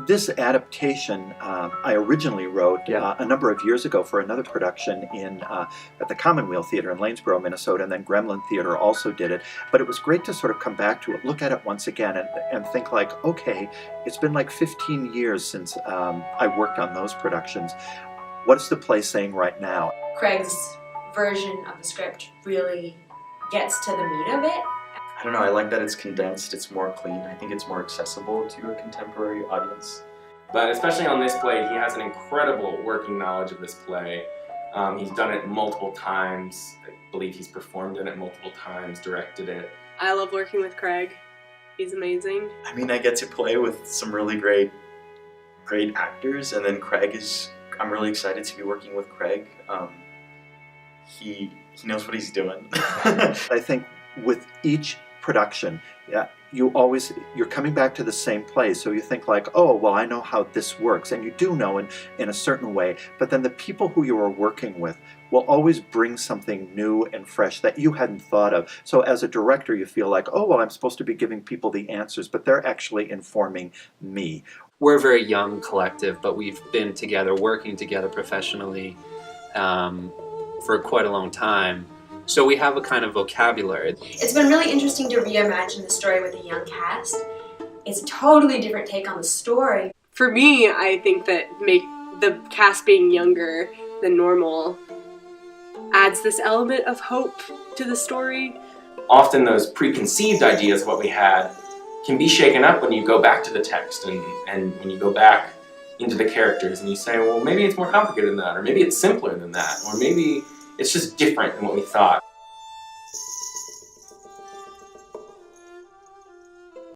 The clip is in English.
This adaptation I originally wrote a number of years ago for another production at the Commonweal Theater in Lanesboro, Minnesota, and then Gremlin Theater also did it. But it was great to sort of come back to it, look at it once again, and think like, okay, it's been like 15 years since I worked on those productions. What's the play saying right now? Craig's version of the script really gets to the meat of it. I don't know, I like that it's condensed, it's more clean. I think it's more accessible to a contemporary audience. But especially on this play, he has an incredible working knowledge of this play. He's done it multiple times. I believe he's performed in it multiple times, directed it. I love working with Craig. He's amazing. I mean, I get to play with some really great actors, and then I'm really excited to be working with Craig. He knows what he's doing. I think with each production, you're coming back to the same place, so you think like, oh, well, I know how this works, and you do know in a certain way, but then the people who you are working with will always bring something new and fresh that you hadn't thought of. So as a director, you feel like, oh, well, I'm supposed to be giving people the answers, but they're actually informing me. We're a very young collective, but we've been together, working together professionally for quite a long time. So we have a kind of vocabulary. It's been really interesting to reimagine the story with a young cast. It's a totally different take on the story. For me, I think that the cast being younger than normal adds this element of hope to the story. Often those preconceived ideas of what we had can be shaken up when you go back to the text and when you go back into the characters and you say, well, maybe it's more complicated than that, or maybe it's simpler than that, or maybe it's just different than what we thought.